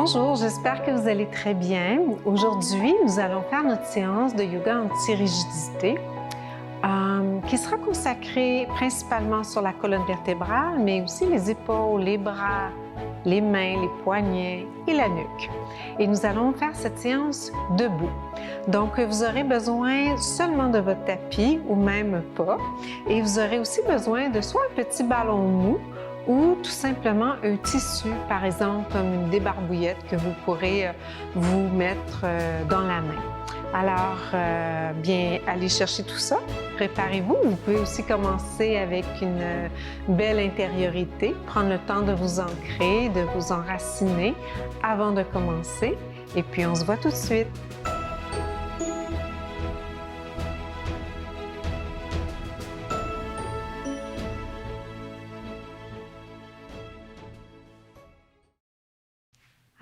Bonjour, j'espère que vous allez très bien. Aujourd'hui, nous allons faire notre séance de yoga anti-rigidité qui sera consacrée principalement sur la colonne vertébrale, mais aussi les épaules, les bras, les mains, les poignets et la nuque. Et nous allons faire cette séance debout. Donc, vous aurez besoin seulement de votre tapis ou même pas. Et vous aurez aussi besoin de soit un petit ballon mou ou tout simplement un tissu, par exemple comme une débarbouillette que vous pourrez vous mettre dans la main. Alors, bien, allez chercher tout ça, préparez-vous. Vous pouvez aussi commencer avec une belle intériorité, prendre le temps de vous ancrer, de vous enraciner avant de commencer. Et puis, on se voit tout de suite.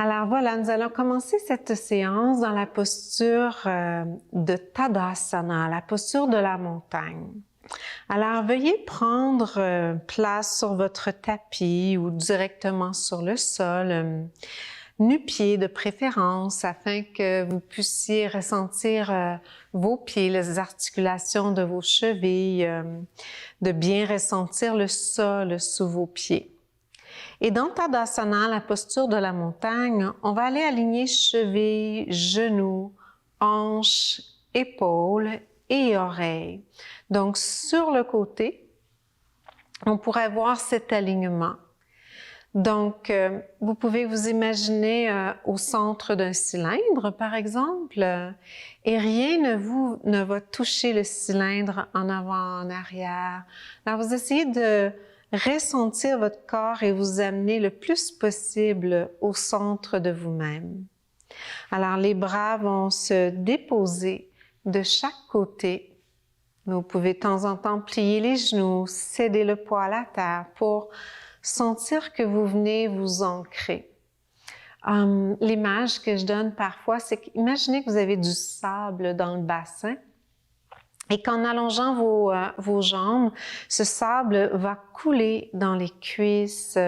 Alors voilà, nous allons commencer cette séance dans la posture de Tadasana, la posture de la montagne. Alors veuillez prendre place sur votre tapis ou directement sur le sol, nu-pieds de préférence, afin que vous puissiez ressentir vos pieds, les articulations de vos chevilles, de bien ressentir le sol sous vos pieds. Et dans Tadasana, la posture de la montagne, on va aller aligner chevilles, genoux, hanches, épaules et oreilles. Donc, sur le côté, on pourrait voir cet alignement. Donc, vous pouvez vous imaginer au centre d'un cylindre, par exemple, et rien ne va toucher le cylindre en avant, en arrière. Alors, vous essayez de ressentir votre corps et vous amener le plus possible au centre de vous-même. Alors, les bras vont se déposer de chaque côté. Vous pouvez de temps en temps plier les genoux, céder le poids à la terre pour sentir que vous venez vous ancrer. L'image que je donne parfois, c'est qu'imaginez que vous avez du sable dans le bassin et qu'en allongeant vos jambes, ce sable va couler dans les cuisses,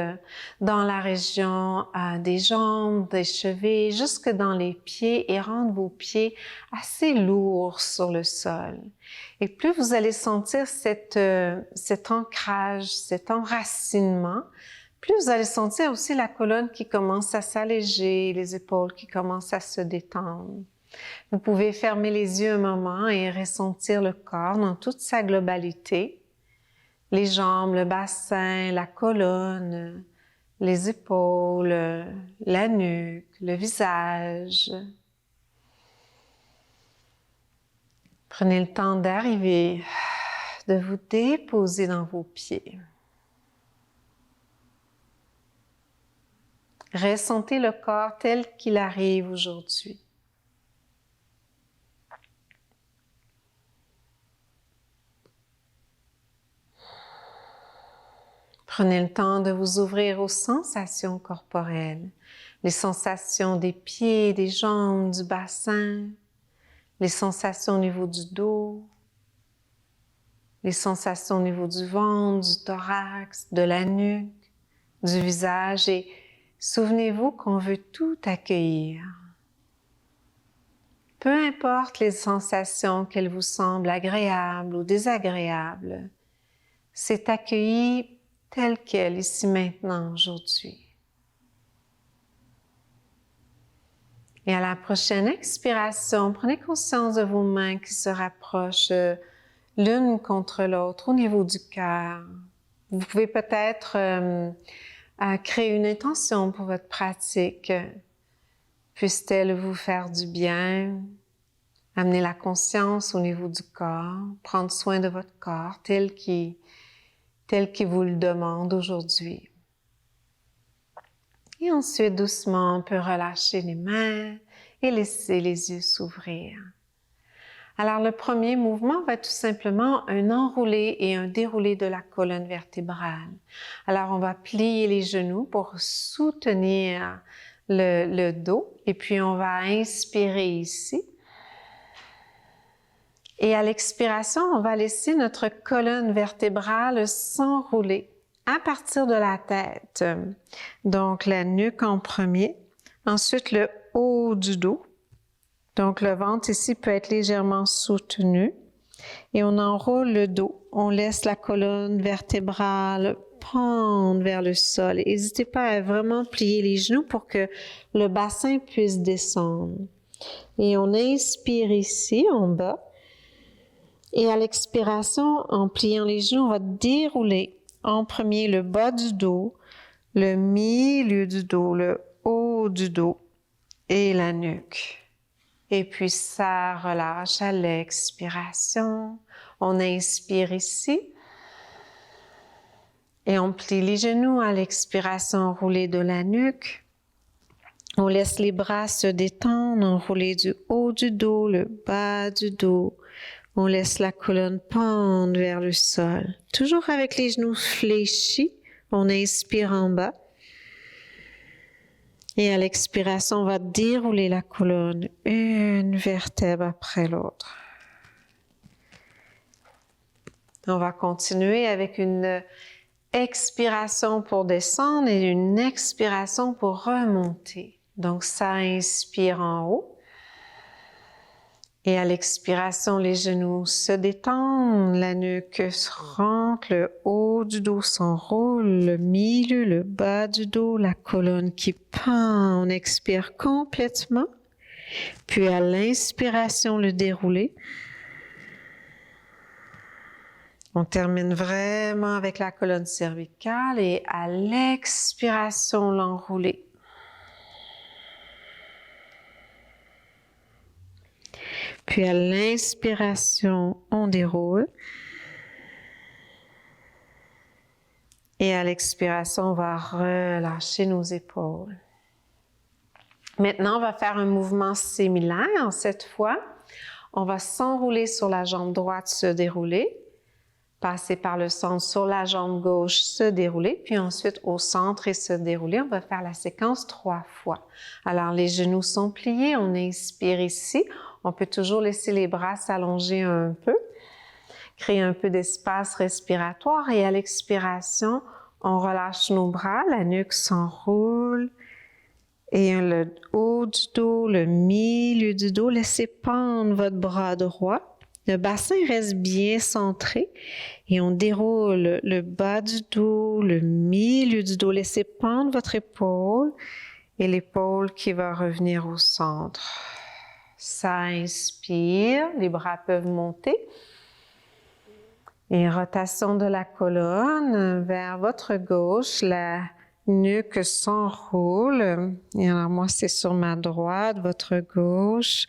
dans la région des jambes, des chevilles, jusque dans les pieds et rendre vos pieds assez lourds sur le sol. Et plus vous allez sentir cet ancrage, cet enracinement, plus vous allez sentir aussi la colonne qui commence à s'alléger, les épaules qui commencent à se détendre. Vous pouvez fermer les yeux un moment et ressentir le corps dans toute sa globalité. Les jambes, le bassin, la colonne, les épaules, la nuque, le visage. Prenez le temps d'arriver, de vous déposer dans vos pieds. Ressentez le corps tel qu'il arrive aujourd'hui. Prenez le temps de vous ouvrir aux sensations corporelles, les sensations des pieds, des jambes, du bassin, les sensations au niveau du dos, les sensations au niveau du ventre, du thorax, de la nuque, du visage. Et souvenez-vous qu'on veut tout accueillir. Peu importe les sensations qu'elles vous semblent agréables ou désagréables, c'est accueilli tel quel, ici maintenant, aujourd'hui. Et à la prochaine expiration, prenez conscience de vos mains qui se rapprochent l'une contre l'autre au niveau du cœur. Vous pouvez peut-être créer une intention pour votre pratique. Puisse-t-elle vous faire du bien? Amener la conscience au niveau du corps, prendre soin de votre corps tel qu'il vous le demande aujourd'hui. Et ensuite, doucement, on peut relâcher les mains et laisser les yeux s'ouvrir. Alors, le premier mouvement va être tout simplement un enroulé et un déroulé de la colonne vertébrale. Alors, on va plier les genoux pour soutenir le dos et puis on va inspirer ici. Et à l'expiration, on va laisser notre colonne vertébrale s'enrouler à partir de la tête. Donc, la nuque en premier, Ensuite, le haut du dos. Donc, le ventre ici peut être légèrement soutenu. Et on enroule le dos. On laisse la colonne vertébrale pendre vers le sol. N'hésitez pas à vraiment plier les genoux pour que le bassin puisse descendre. Et on inspire ici, en bas. Et à l'expiration, en pliant les genoux, on va dérouler en premier le bas du dos, le milieu du dos, le haut du dos et la nuque. Et puis ça relâche à l'expiration. On inspire ici. Et on plie les genoux à l'expiration, enroulé de la nuque. On laisse les bras se détendre, enroulés du haut du dos, le bas du dos. On laisse la colonne pendre vers le sol. Toujours avec les genoux fléchis, on inspire en bas. Et à l'expiration, on va dérouler la colonne, une vertèbre après l'autre. On va continuer avec une expiration pour descendre et une expiration pour remonter. Donc, ça inspire en haut. Et à l'expiration, les genoux se détendent, la nuque se rentre, le haut du dos s'enroule, le milieu, le bas du dos, la colonne qui pend. On expire complètement. Puis à l'inspiration, le déroulé. On termine vraiment avec la colonne cervicale et à l'expiration, l'enrouler. Puis à l'inspiration, on déroule. Et à l'expiration, on va relâcher nos épaules. Maintenant, on va faire un mouvement similaire. Cette fois, on va s'enrouler sur la jambe droite, se dérouler. Passer par le centre sur la jambe gauche, se dérouler. Puis ensuite, au centre et se dérouler. On va faire la séquence 3 fois. Alors, les genoux sont pliés. On inspire ici. On peut toujours laisser les bras s'allonger un peu, créer un peu d'espace respiratoire et à l'expiration, on relâche nos bras, la nuque s'enroule et le haut du dos, le milieu du dos, laissez pendre votre bras droit. Le bassin reste bien centré et on déroule le bas du dos, le milieu du dos, laissez pendre votre épaule et l'épaule qui va revenir au centre. Ça inspire, les bras peuvent monter. Et rotation de la colonne vers votre gauche, la nuque s'enroule. Et alors moi, c'est sur ma droite, votre gauche,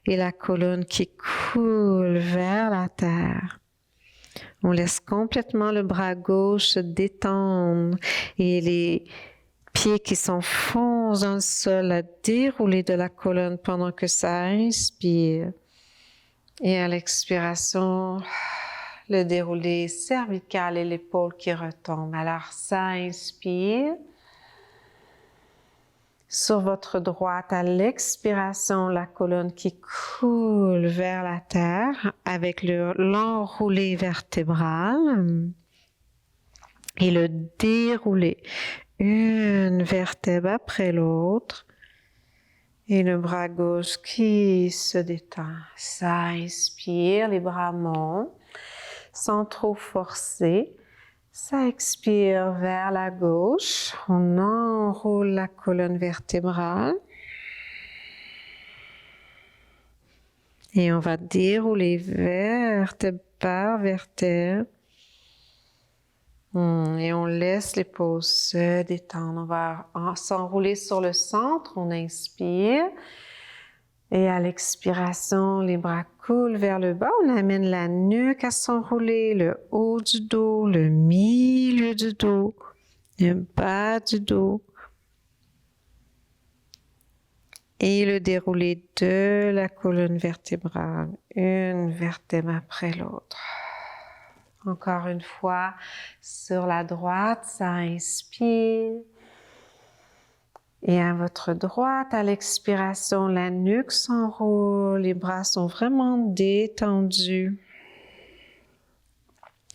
et la colonne qui coule vers la terre. On laisse complètement le bras gauche se détendre et les pieds qui s'enfoncent dans le sol à dérouler de la colonne pendant que ça inspire. Et à l'expiration, le déroulé cervical et l'épaule qui retombe. Alors ça inspire. Sur votre droite, à l'expiration, la colonne qui coule vers la terre avec l'enroulé vertébral et le déroulé. Une vertèbre après l'autre et le bras gauche qui se détend. Ça inspire, les bras montent sans trop forcer. Ça expire vers la gauche. On enroule la colonne vertébrale. Et on va dérouler vertèbre par vertèbre. Et on laisse l'épaule se détendre. On va s'enrouler sur le centre. On inspire. Et à l'expiration, les bras coulent vers le bas. On amène la nuque à s'enrouler, le haut du dos, le milieu du dos, le bas du dos. Et le déroulé de la colonne vertébrale, une vertèbre après l'autre. Encore une fois, sur la droite, ça inspire. Et à votre droite, à l'expiration, la nuque s'enroule, les bras sont vraiment détendus.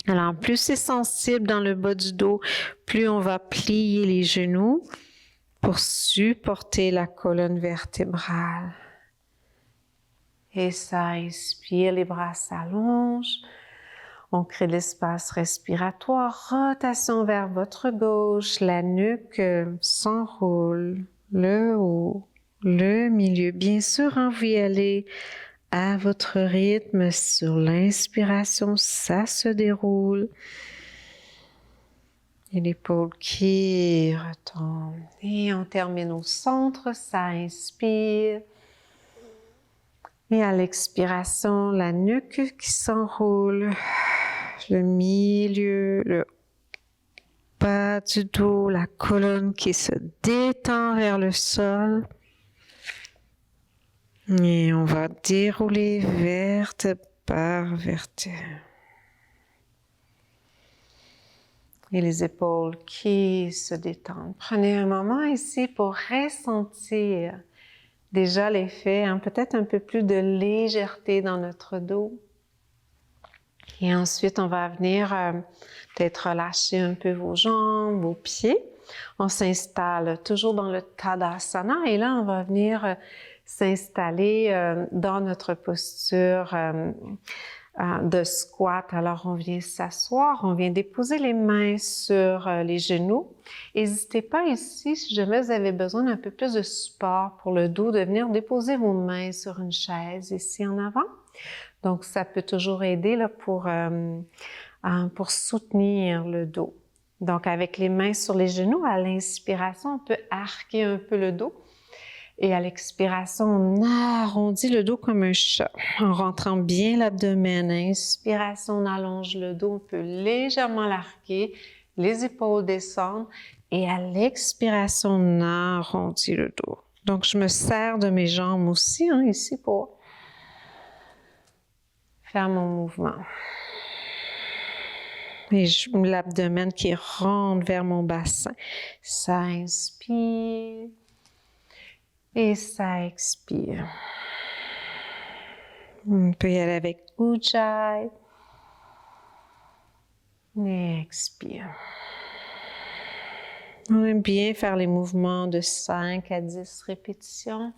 Alors, plus c'est sensible dans le bas du dos, plus on va plier les genoux. pour supporter la colonne vertébrale. Et ça inspire, les bras s'allongent. On crée l'espace respiratoire, rotation vers votre gauche, la nuque s'enroule, le haut, le milieu. Bien sûr, vous y allez à votre rythme. Sur l'inspiration, ça se déroule. Et l'épaule qui retombe. Et on termine au centre, ça inspire. Et à l'expiration, la nuque qui s'enroule, le milieu, le bas du dos, la colonne qui se détend vers le sol. Et on va dérouler vertèbre par vertèbre. Et les épaules qui se détendent. Prenez un moment ici pour ressentir déjà l'effet, peut-être un peu plus de légèreté dans notre dos. Et ensuite, on va venir peut-être relâcher un peu vos jambes, vos pieds. On s'installe toujours dans le Tadasana et là, on va venir s'installer dans notre posture de squat. Alors, on vient s'asseoir, on vient déposer les mains sur les genoux. N'hésitez pas ici, si jamais vous avez besoin d'un peu plus de support pour le dos, de venir déposer vos mains sur une chaise ici en avant. Donc, ça peut toujours aider là, pour soutenir le dos. Donc, avec les mains sur les genoux, à l'inspiration, on peut arquer un peu le dos. Et à l'expiration, on arrondit le dos comme un chat, en rentrant bien l'abdomen. Inspiration, on allonge le dos, on peut légèrement l'arquer, les épaules descendent. Et à l'expiration, on arrondit le dos. Donc, je me sers de mes jambes aussi, ici, pour faire mon mouvement. Et l'abdomen qui rentre vers mon bassin. Ça inspire. Et ça expire. On peut y aller avec Ujjayi. Et expire. On aime bien faire les mouvements de 5 à 10 répétitions.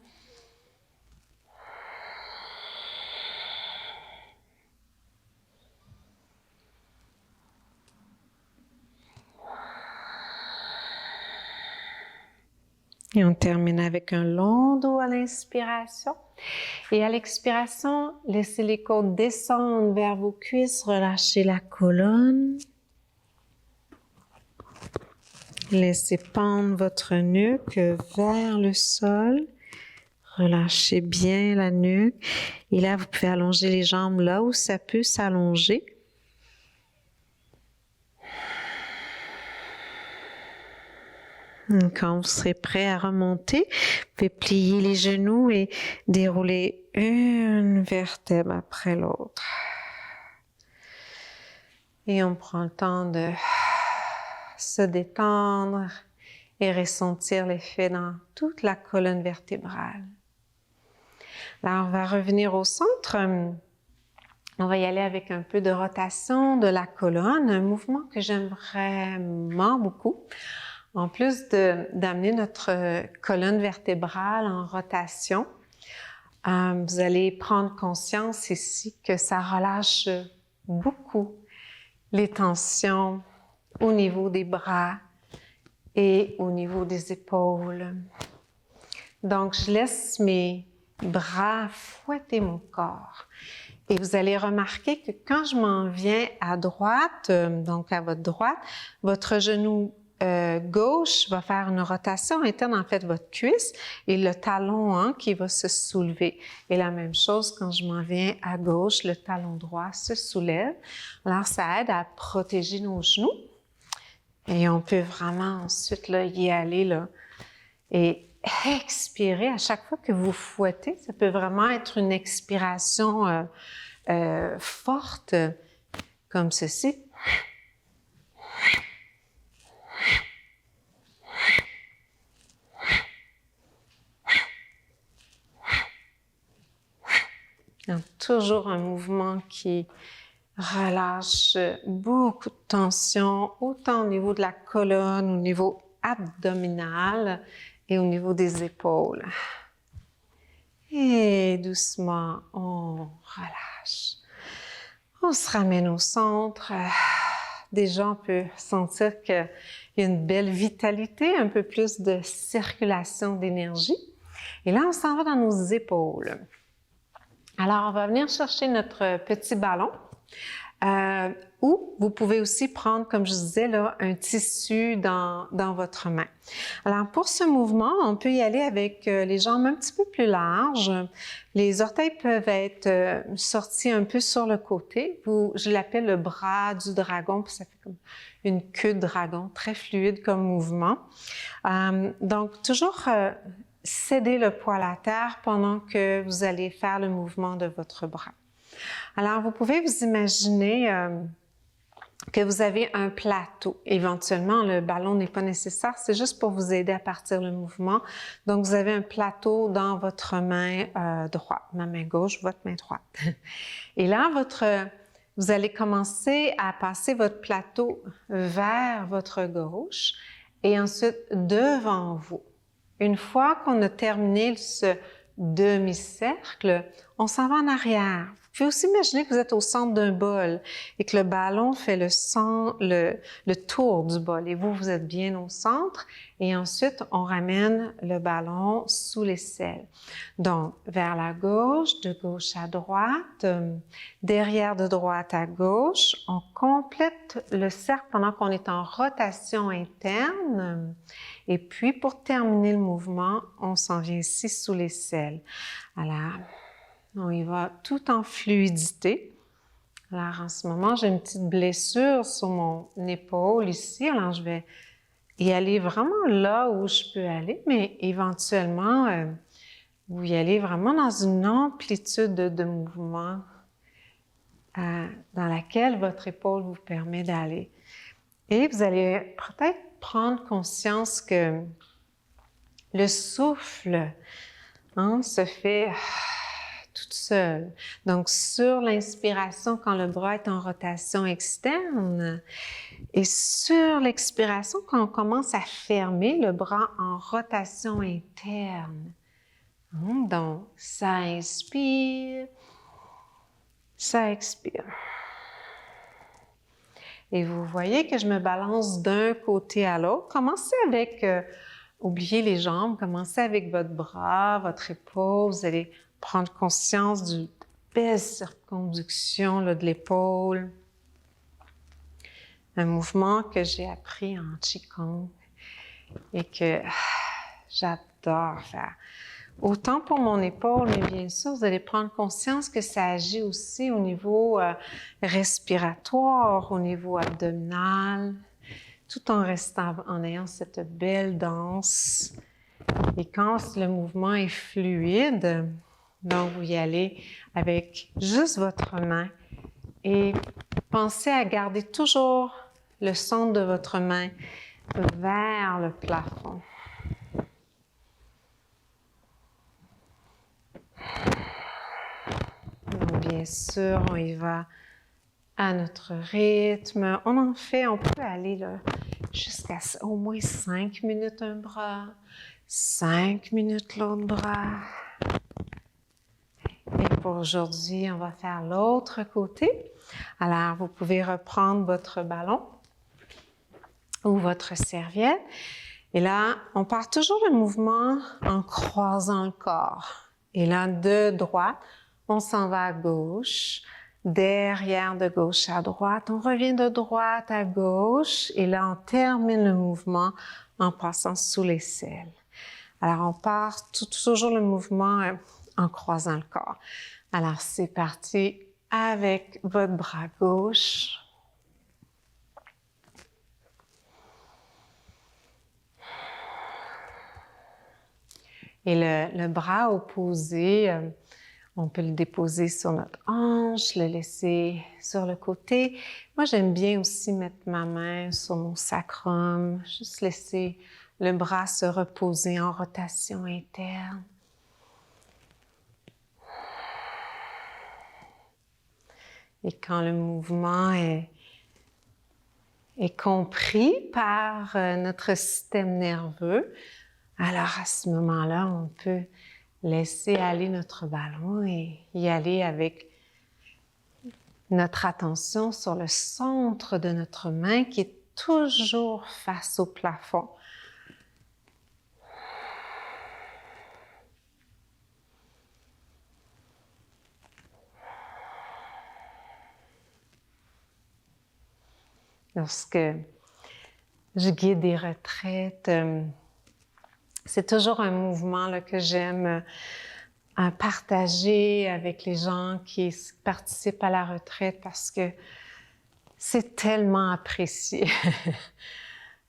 Et on termine avec un long dos à l'inspiration. Et à l'expiration, laissez les côtes descendre vers vos cuisses, relâchez la colonne. Laissez pendre votre nuque vers le sol. Relâchez bien la nuque. Et là, vous pouvez allonger les jambes là où ça peut s'allonger. Quand vous serez prêt à remonter, vous pouvez plier les genoux et dérouler une vertèbre après l'autre. Et on prend le temps de se détendre et ressentir l'effet dans toute la colonne vertébrale. Là, on va revenir au centre. On va y aller avec un peu de rotation de la colonne, un mouvement que j'aime vraiment beaucoup. En plus d'amener notre colonne vertébrale en rotation, vous allez prendre conscience ici que ça relâche beaucoup les tensions au niveau des bras et au niveau des épaules. Donc, je laisse mes bras fouetter mon corps. Et vous allez remarquer que quand je m'en viens à droite, donc à votre droite, votre genou gauche va faire une rotation interne, en fait, votre cuisse et le talon qui va se soulever. Et la même chose, quand je m'en viens à gauche, le talon droit se soulève. Alors, ça aide à protéger nos genoux. Et on peut vraiment ensuite là, y aller là, et expirer à chaque fois que vous fouettez. Ça peut vraiment être une expiration forte, comme ceci. Donc, toujours un mouvement qui relâche beaucoup de tension, autant au niveau de la colonne, au niveau abdominal et au niveau des épaules. Et doucement, on relâche. On se ramène au centre. Déjà, on peut sentir qu'il y a une belle vitalité, un peu plus de circulation d'énergie. Et là, on s'en va dans nos épaules. Alors, on va venir chercher notre petit ballon. Ou vous pouvez aussi prendre, comme je disais, là, un tissu dans votre main. Alors, pour ce mouvement, on peut y aller avec les jambes un petit peu plus larges. Les orteils peuvent être sortis un peu sur le côté. Je l'appelle le bras du dragon, puis ça fait comme une queue de dragon, très fluide comme mouvement. Donc, toujours céder le poids à la terre pendant que vous allez faire le mouvement de votre bras. Alors, vous pouvez vous imaginer que vous avez un plateau. Éventuellement, le ballon n'est pas nécessaire, c'est juste pour vous aider à partir le mouvement. Donc, vous avez un plateau dans votre main droite, ma main gauche, votre main droite. Et là, vous allez commencer à passer votre plateau vers votre gauche et ensuite devant vous. Une fois qu'on a terminé ce demi-cercle, on s'en va en arrière. Vous pouvez aussi imaginer que vous êtes au centre d'un bol et que le ballon fait le tour du bol et vous êtes bien au centre et ensuite on ramène le ballon sous l'aisselle. Donc, vers la gauche, de gauche à droite, derrière de droite à gauche, on complète le cercle pendant qu'on est en rotation interne et puis pour terminer le mouvement, on s'en vient ici sous l'aisselle. Alors, on y va tout en fluidité. Alors, en ce moment, j'ai une petite blessure sur mon épaule ici. Alors, je vais y aller vraiment là où je peux aller, mais éventuellement, vous y allez vraiment dans une amplitude de mouvement dans laquelle votre épaule vous permet d'aller. Et vous allez peut-être prendre conscience que le souffle se fait toute seule. Donc, sur l'inspiration, quand le bras est en rotation externe, et sur l'expiration, quand on commence à fermer le bras en rotation interne. Donc, ça inspire, ça expire. Et vous voyez que je me balance d'un côté à l'autre. Commencez avec, oubliez les jambes, commencez avec votre bras, votre épaule. Vous allez prendre conscience d'une belle circonduction là, de l'épaule. Un mouvement que j'ai appris en Qigong et que j'adore faire. Autant pour mon épaule, mais bien sûr, vous allez prendre conscience que ça agit aussi au niveau respiratoire, au niveau abdominal, tout en restant, en ayant cette belle danse. Et quand le mouvement est fluide, donc vous y allez avec juste votre main et pensez à garder toujours le centre de votre main vers le plafond. Donc, bien sûr, on y va à notre rythme. On peut aller là, jusqu'à au moins 5 minutes un bras, 5 minutes l'autre bras. Et pour aujourd'hui, on va faire l'autre côté. Alors, vous pouvez reprendre votre ballon ou votre serviette. Et là, on part toujours le mouvement en croisant le corps. Et là, de droite, on s'en va à gauche. Derrière, de gauche à droite. On revient de droite à gauche. Et là, on termine le mouvement en passant sous l'aisselle. Alors, on part toujours le mouvement en croisant le corps. Alors, c'est parti avec votre bras gauche. Et le bras opposé, on peut le déposer sur notre hanche, le laisser sur le côté. Moi, j'aime bien aussi mettre ma main sur mon sacrum, juste laisser le bras se reposer en rotation interne. Et quand le mouvement est compris par notre système nerveux, Alors à ce moment-là, on peut laisser aller notre ballon et y aller avec notre attention sur le centre de notre main qui est toujours face au plafond. Lorsque je guide des retraites, c'est toujours un mouvement là, que j'aime partager avec les gens qui participent à la retraite parce que c'est tellement apprécié.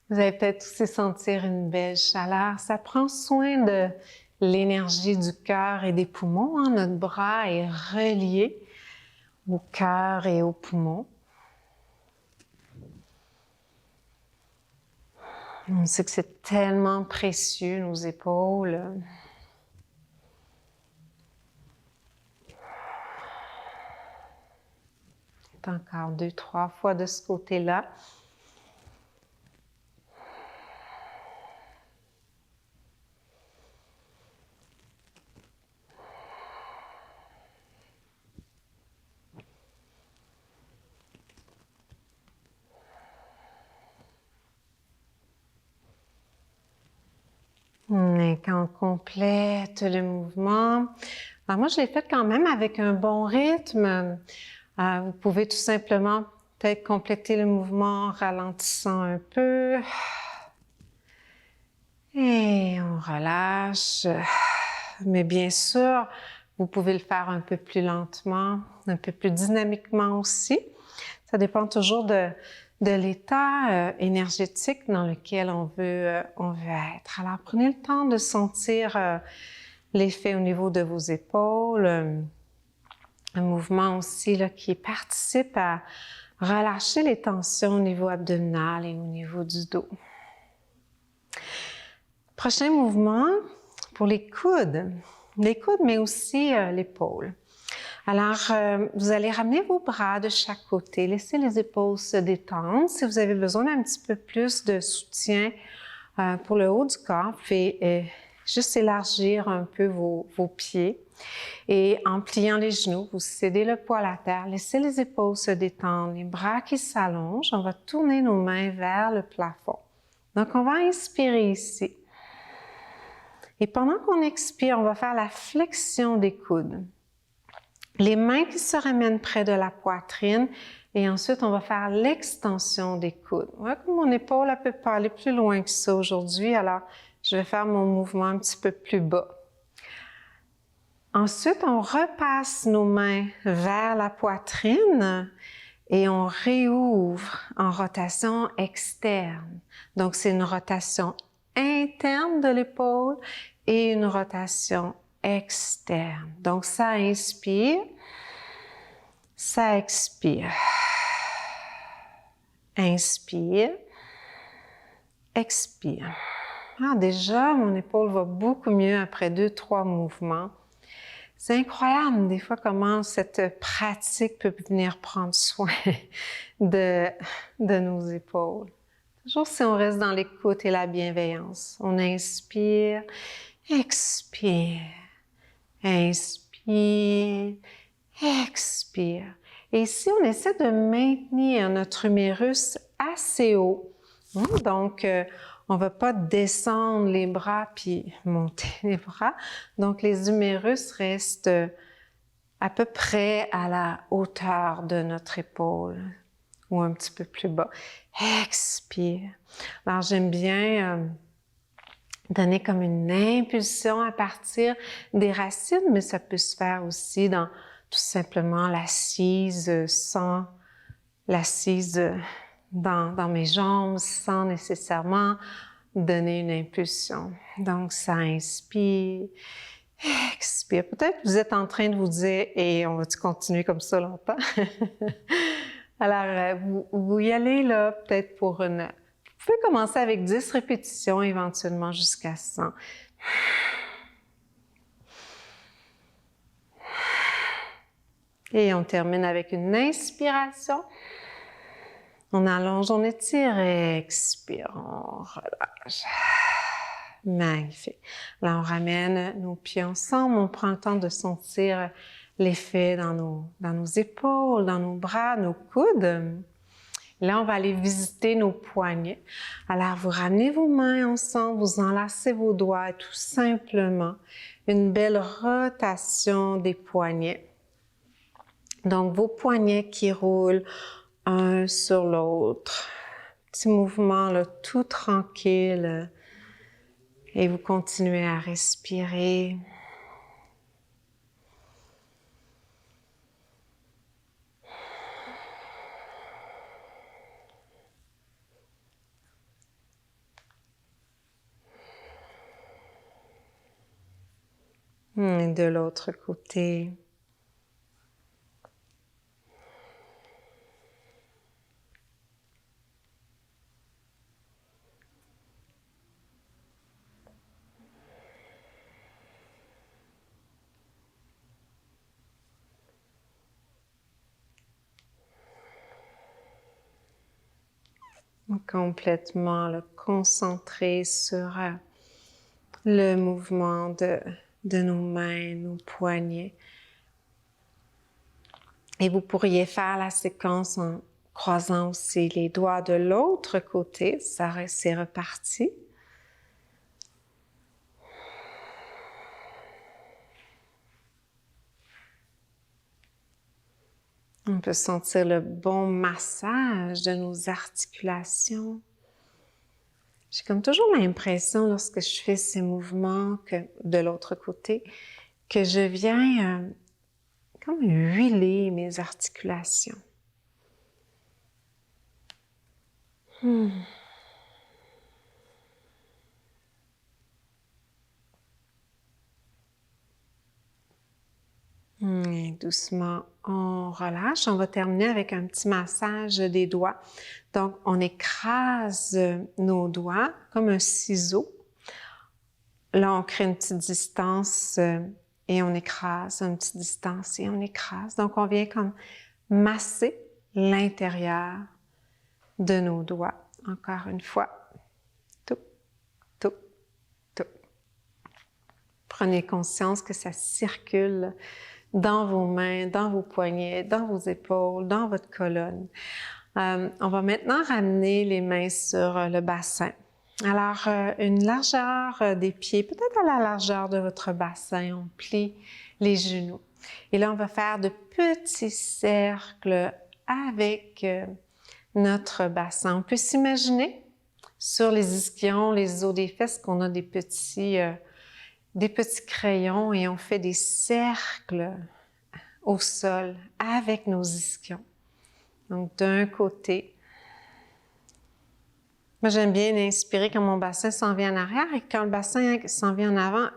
Vous allez peut-être aussi sentir une belle chaleur. Ça prend soin de l'énergie du cœur et des poumons. Hein? Notre bras est relié au cœur et aux poumons. On sait que c'est tellement précieux, nos épaules. Encore 2-3 fois de ce côté-là. Et quand on complète le mouvement, alors moi je l'ai fait quand même avec un bon rythme. Vous pouvez tout simplement peut-être compléter le mouvement en ralentissant un peu. Et on relâche. Mais bien sûr, vous pouvez le faire un peu plus lentement, un peu plus dynamiquement aussi. Ça dépend toujours de l'état énergétique dans lequel on veut être. Alors, prenez le temps de sentir l'effet au niveau de vos épaules. Un mouvement aussi là, qui participe à relâcher les tensions au niveau abdominal et au niveau du dos. Prochain mouvement pour les coudes. Les coudes, mais aussi l'épaule. Alors, vous allez ramener vos bras de chaque côté, laissez les épaules se détendre. Si vous avez besoin d'un petit peu plus de soutien pour le haut du corps, vous pouvez juste élargir un peu vos pieds. Et en pliant les genoux, vous cédez le poids à la terre, laissez les épaules se détendre, les bras qui s'allongent. On va tourner nos mains vers le plafond. Donc, on va inspirer ici. Et pendant qu'on expire, on va faire la flexion des coudes. Les mains qui se ramènent près de la poitrine et ensuite on va faire l'extension des coudes. Ouais, comme mon épaule ne peut pas aller plus loin que ça aujourd'hui, alors je vais faire mon mouvement un petit peu plus bas. Ensuite, on repasse nos mains vers la poitrine et on réouvre en rotation externe. Donc, c'est une rotation interne de l'épaule et une rotation externe. Donc, ça inspire, ça expire. Inspire, expire. Ah, déjà, mon épaule va beaucoup mieux après 2-3 mouvements. C'est incroyable des fois comment cette pratique peut venir prendre soin de nos épaules. Toujours si on reste dans l'écoute et la bienveillance. On inspire, expire, inspire, expire. Et ici, on essaie de maintenir notre humérus assez haut. Donc, on ne va pas descendre les bras puis monter les bras. Donc, les humérus restent à peu près à la hauteur de notre épaule ou un petit peu plus bas. Expire. Alors, j'aime bien donner comme une impulsion à partir des racines, mais ça peut se faire aussi dans tout simplement l'assise, sans l'assise dans mes jambes, sans nécessairement donner une impulsion. Donc, ça inspire, expire. Peut-être que vous êtes en train de vous dire « Et on va-tu continuer comme ça longtemps? » Alors, vous y allez là, peut-être pour une... Vous pouvez commencer avec 10 répétitions, éventuellement jusqu'à 100. Et on termine avec une inspiration. On allonge, on étire, expire, on relâche. Magnifique. Là, on ramène nos pieds ensemble. On prend le temps de sentir l'effet dans nos épaules, dans nos bras, nos coudes. Là, on va aller visiter nos poignets. Alors, vous ramenez vos mains ensemble, vous enlacez vos doigts, tout simplement. Une belle rotation des poignets. Donc, vos poignets qui roulent un sur l'autre. Petit mouvement là, tout tranquille. Et vous continuez à respirer. Et de l'autre côté. Complètement concentré sur le mouvement de nos mains, nos poignets. Et vous pourriez faire la séquence en croisant aussi les doigts de l'autre côté. Ça, c'est reparti. On peut sentir le bon massage de nos articulations. J'ai comme toujours l'impression, lorsque je fais ces mouvements de l'autre côté, que je viens comme huiler mes articulations. Et doucement, on relâche. On va terminer avec un petit massage des doigts. Donc, on écrase nos doigts comme un ciseau. Là, on crée une petite distance et on écrase, une petite distance et on écrase. Donc, on vient comme masser l'intérieur de nos doigts. Encore une fois. Tout, tout, tout. Prenez conscience que ça circule dans vos mains, dans vos poignets, dans vos épaules, dans votre colonne. On va maintenant ramener les mains sur le bassin. Alors, une largeur des pieds, peut-être à la largeur de votre bassin, on plie les genoux. Et là, on va faire de petits cercles avec notre bassin. On peut s'imaginer sur les ischions, les os des fesses, qu'on a des petits crayons et on fait des cercles au sol avec nos ischions. Donc, d'un côté. Moi, j'aime bien inspirer quand mon bassin s'en vient en arrière et quand le bassin s'en vient en avant,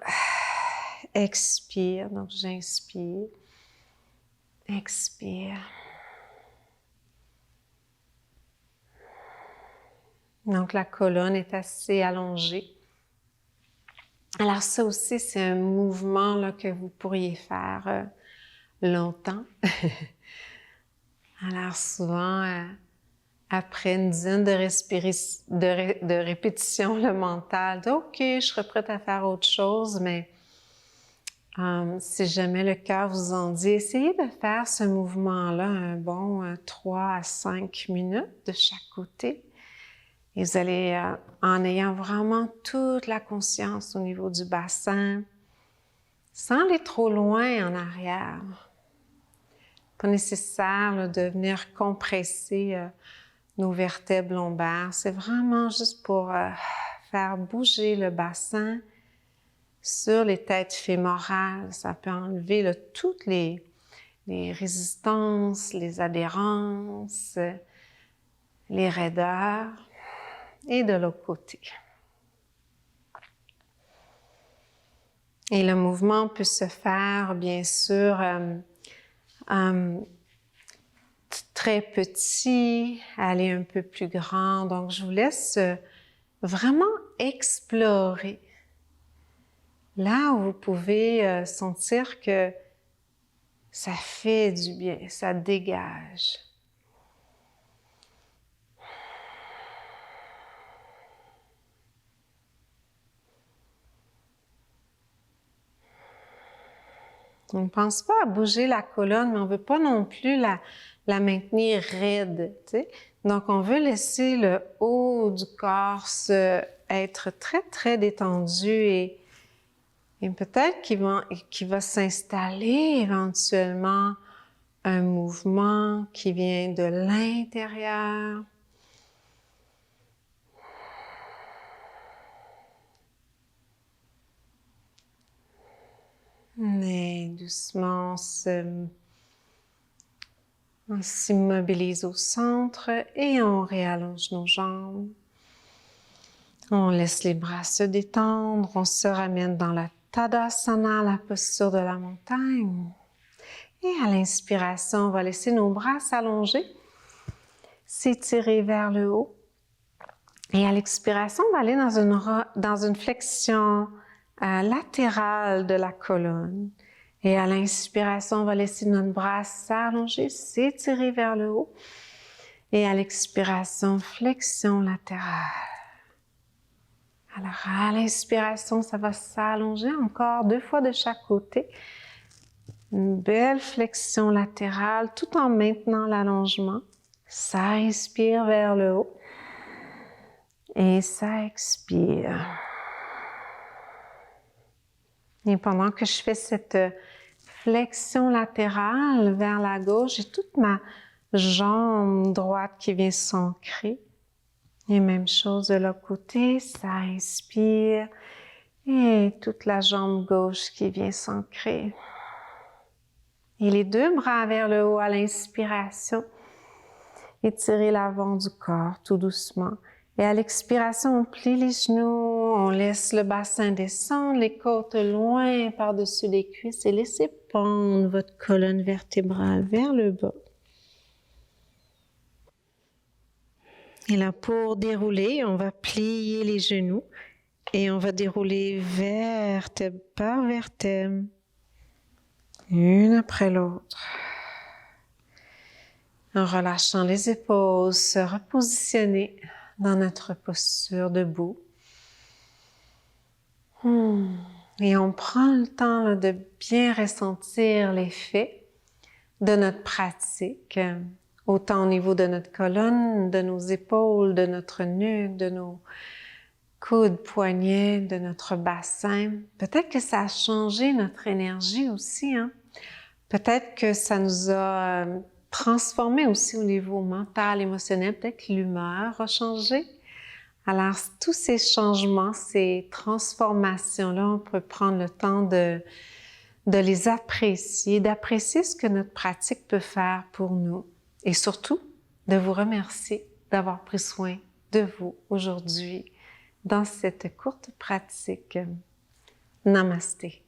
expire. Donc, j'inspire, expire. Donc, la colonne est assez allongée. Alors, ça aussi, c'est un mouvement là, que vous pourriez faire longtemps. Alors, souvent, après une dizaine de répétitions, le mental dit « OK, je serais prête à faire autre chose », mais si jamais le cœur vous en dit, essayez de faire ce mouvement-là un bon 3 à 5 minutes de chaque côté. Et vous allez, en ayant vraiment toute la conscience au niveau du bassin, sans aller trop loin en arrière. Pas nécessaire là, de venir compresser nos vertèbres lombaires. C'est vraiment juste pour faire bouger le bassin sur les têtes fémorales. Ça peut enlever là, toutes les résistances, les adhérences, les raideurs. Et de l'autre côté. Et le mouvement peut se faire, bien sûr, très petit, aller un peu plus grand. Donc, je vous laisse vraiment explorer. Là où vous pouvez sentir que ça fait du bien, ça dégage. On ne pense pas à bouger la colonne, mais on ne veut pas non plus la maintenir raide, tu sais. Donc, on veut laisser le haut du corps être très, très détendu et peut-être qu'il va s'installer éventuellement un mouvement qui vient de l'intérieur. Mais doucement, on s'immobilise au centre et on réallonge nos jambes. On laisse les bras se détendre, on se ramène dans la Tadasana, la posture de la montagne. Et à l'inspiration, on va laisser nos bras s'allonger, s'étirer vers le haut. Et à l'expiration, on va aller dans une flexion latérale de la colonne. Et à l'inspiration, on va laisser notre bras s'allonger, s'étirer vers le haut. Et à l'expiration, flexion latérale. Alors, à l'inspiration, ça va s'allonger encore 2 fois de chaque côté. Une belle flexion latérale tout en maintenant l'allongement. Ça inspire vers le haut. Et ça expire. Et pendant que je fais cette flexion latérale vers la gauche, j'ai toute ma jambe droite qui vient s'ancrer. Et même chose de l'autre côté, ça inspire. Et toute la jambe gauche qui vient s'ancrer. Et les 2 bras vers le haut à l'inspiration. Étirez l'avant du corps tout doucement. Et à l'expiration, on plie les genoux, on laisse le bassin descendre, les côtes loin par-dessus les cuisses et laissez pendre votre colonne vertébrale vers le bas. Et là, pour dérouler, on va plier les genoux et on va dérouler vertèbre par vertèbre, une après l'autre. En relâchant les épaules, se repositionner dans notre posture debout. Et on prend le temps là, de bien ressentir l'effet de notre pratique, autant au niveau de notre colonne, de nos épaules, de notre nuque, de nos coudes, poignets, de notre bassin. Peut-être que ça a changé notre énergie aussi, hein? Peut-être que ça nous a transformé aussi au niveau mental, émotionnel. Peut-être que l'humeur a changé. Alors, tous ces changements, ces transformations-là, on peut prendre le temps de les apprécier, d'apprécier ce que notre pratique peut faire pour nous. Et surtout, de vous remercier d'avoir pris soin de vous aujourd'hui dans cette courte pratique. Namasté.